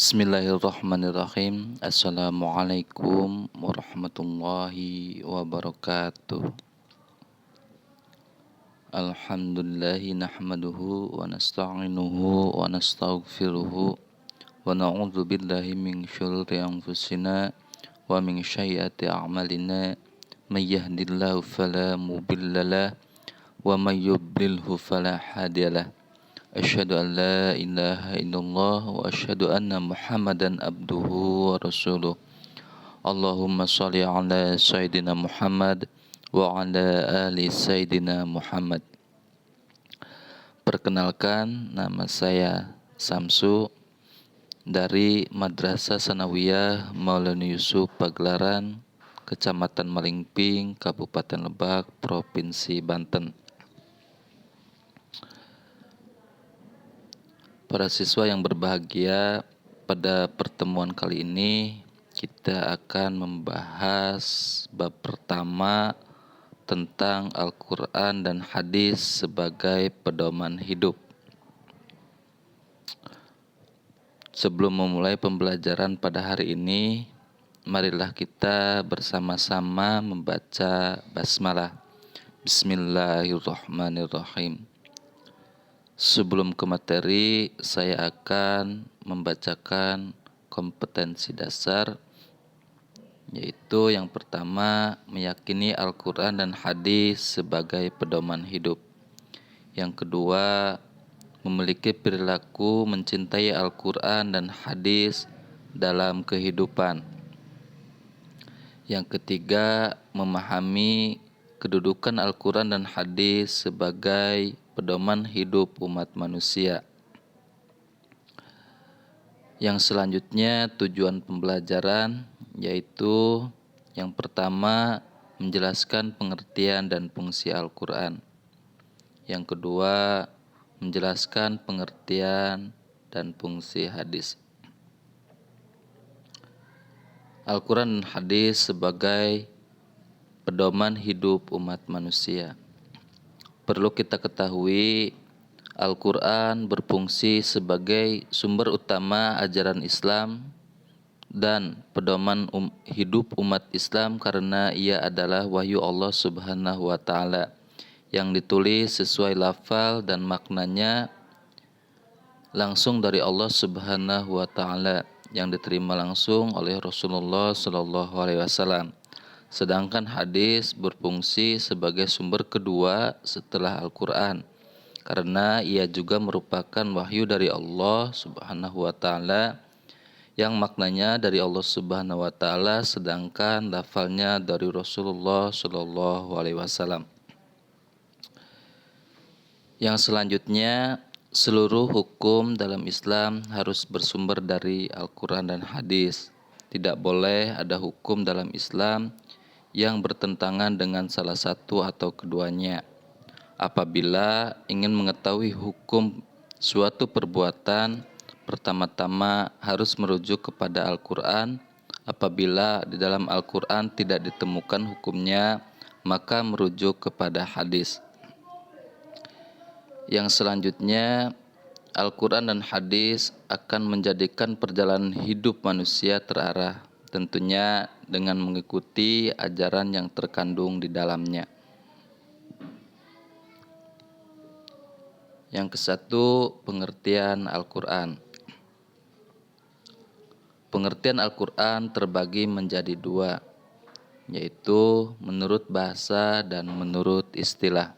Bismillahirrahmanirrahim. Assalamualaikum warahmatullahi wabarakatuh. Alhamdulillahi nahmaduhu wa nasta'inuhu wa nastaghfiruhu wa na'udzu billahi min syururi anfusina wa min sayyiati a'malina. May yahdihillahu fala mudhillalah wa may yudlilhu fala hadiyalah. Asyhadu an la ilaha illallah wa asyhadu anna Muhammadan abduhu wa rasuluh. Allahumma shalli ala Sayyidina Muhammad wa ala ali Sayyidina Muhammad. Perkenalkan, nama saya Samsu dari Madrasah Sanawiyah Maulana Yusuf Pagelaran, Kecamatan Malingping, Kabupaten Lebak, Provinsi Banten. Para siswa yang berbahagia, pada pertemuan kali ini kita akan membahas bab pertama tentang Al-Quran dan hadis sebagai pedoman hidup. Sebelum memulai pembelajaran pada hari ini, marilah kita bersama-sama membaca basmalah. Bismillahirrahmanirrahim. Sebelum ke materi, saya akan membacakan kompetensi dasar, yaitu yang pertama, meyakini Al-Quran dan hadis sebagai pedoman hidup. Yang kedua, memiliki perilaku mencintai Al-Quran dan hadis dalam kehidupan. Yang ketiga, memahami kedudukan Al-Quran dan hadis sebagai pedoman hidup umat manusia. Yang selanjutnya, tujuan pembelajaran yaitu yang pertama, menjelaskan pengertian dan fungsi Al-Quran. Yang kedua, menjelaskan pengertian dan fungsi hadis. Al-Quran dan hadis sebagai pedoman hidup umat manusia. Perlu kita ketahui, Al-Quran berfungsi sebagai sumber utama ajaran Islam dan pedoman hidup umat Islam karena ia adalah wahyu Allah Subhanahu wa Ta'ala yang ditulis sesuai lafal dan maknanya langsung dari Allah Subhanahu wa Ta'ala yang diterima langsung oleh Rasulullah Sallallahu Alaihi Wasallam. Sedangkan hadis berfungsi sebagai sumber kedua setelah Al-Quran karena ia juga merupakan wahyu dari Allah Subhanahu wa Ta'ala yang maknanya dari Allah Subhanahu wa Ta'ala sedangkan lafalnya dari Rasulullah Sallallahu Alaihi Wasallam. Yang selanjutnya, seluruh hukum dalam Islam harus bersumber dari Al-Quran dan hadis. Tidak boleh ada hukum dalam Islam yang bertentangan dengan salah satu atau keduanya. Apabila ingin mengetahui hukum suatu perbuatan, pertama-tama harus merujuk kepada Al-Quran. Apabila di dalam Al-Quran tidak ditemukan hukumnya, maka merujuk kepada hadis. Yang selanjutnya, Al-Quran dan hadis akan menjadikan perjalanan hidup manusia terarah, tentunya dengan mengikuti ajaran yang terkandung di dalamnya. Yang kesatu, pengertian Al-Quran. Pengertian Al-Quran terbagi menjadi dua, yaitu menurut bahasa dan menurut istilah.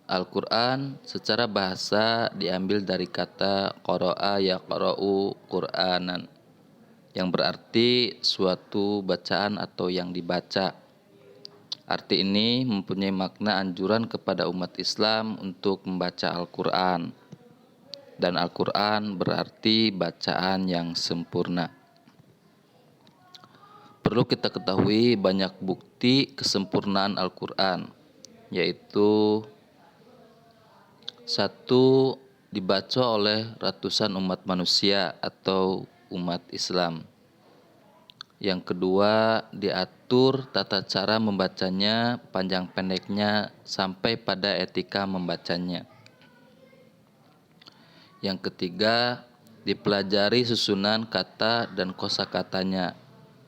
Al-Quran secara bahasa diambil dari kata qara'a yaqra'u Qur'anan, yang berarti suatu bacaan atau yang dibaca. Arti ini mempunyai makna anjuran kepada umat Islam untuk membaca Al-Quran. Dan Al-Quran berarti bacaan yang sempurna. Perlu kita ketahui banyak bukti kesempurnaan Al-Quran, yaitu satu, dibaca oleh ratusan umat manusia atau umat Islam. Yang kedua, diatur tata cara membacanya, panjang pendeknya, sampai pada etika membacanya. Yang ketiga, dipelajari susunan kata dan kosakatanya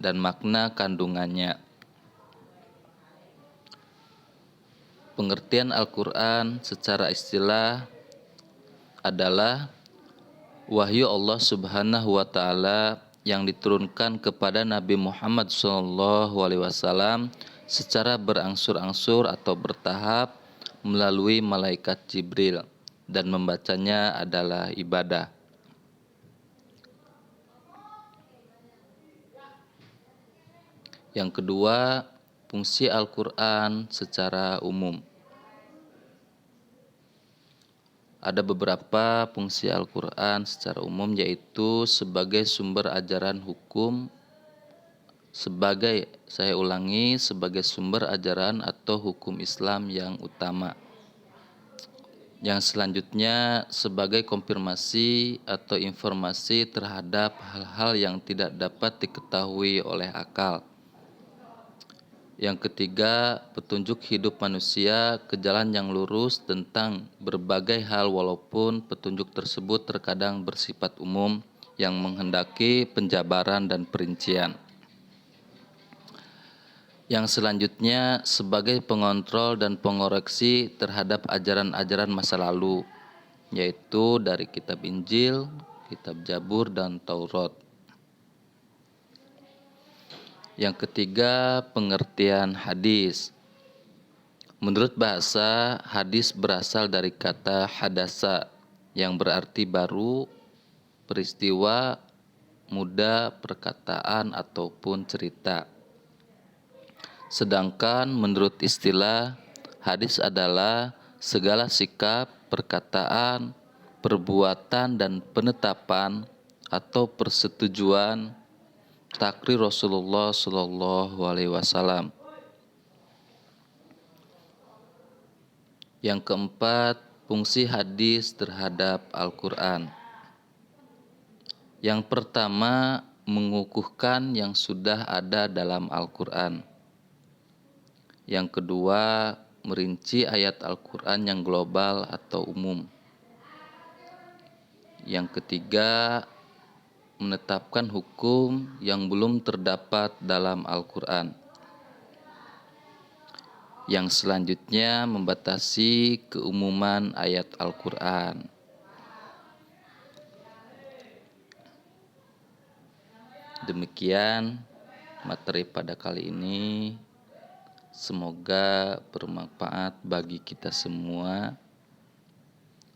dan makna kandungannya. Pengertian Al-Quran secara istilah adalah wahyu Allah Subhanahu wa Ta'ala yang diturunkan kepada Nabi Muhammad SAW secara berangsur-angsur atau bertahap melalui malaikat Jibril, dan membacanya adalah ibadah. Yang kedua, fungsi Al-Quran secara umum. Ada beberapa fungsi Al-Quran secara umum, yaitu sebagai sumber ajaran hukum, sebagai sumber ajaran atau hukum Islam yang utama. Yang selanjutnya sebagai konfirmasi atau informasi terhadap hal-hal yang tidak dapat diketahui oleh akal. Yang ketiga, petunjuk hidup manusia ke jalan yang lurus tentang berbagai hal, walaupun petunjuk tersebut terkadang bersifat umum yang menghendaki penjabaran dan perincian. Yang selanjutnya sebagai pengontrol dan pengoreksi terhadap ajaran-ajaran masa lalu, yaitu dari kitab Injil, kitab Zabur, dan Taurat. Yang ketiga, pengertian hadis. Menurut bahasa, hadis berasal dari kata hadasa yang berarti baru, peristiwa, muda, perkataan, ataupun cerita. Sedangkan menurut istilah, hadis adalah segala sikap, perkataan, perbuatan, dan penetapan atau persetujuan takrir Rasulullah Shallallahu Alaihi Wasallam. Yang keempat, fungsi hadis terhadap Al-Quran. Yang pertama, mengukuhkan yang sudah ada dalam Al-Quran. Yang kedua, merinci ayat Al-Quran yang global atau umum. Yang ketiga, menetapkan hukum yang belum terdapat dalam Al-Quran. Yang selanjutnya membatasi keumuman ayat Al-Quran. Demikian materi pada kali ini. Semoga bermanfaat bagi kita semua.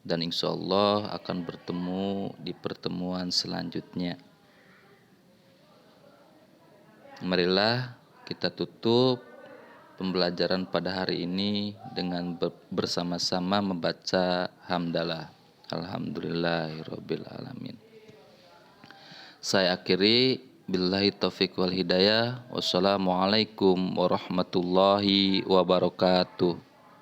Dan insya Allah akan bertemu di pertemuan selanjutnya. Marilah kita tutup pembelajaran pada hari ini dengan bersama-sama membaca hamdalah. Alhamdulillahirabbil alamin. Saya akhiri, billahi taufiq wal hidayah. Wassalamualaikum warahmatullahi wabarakatuh.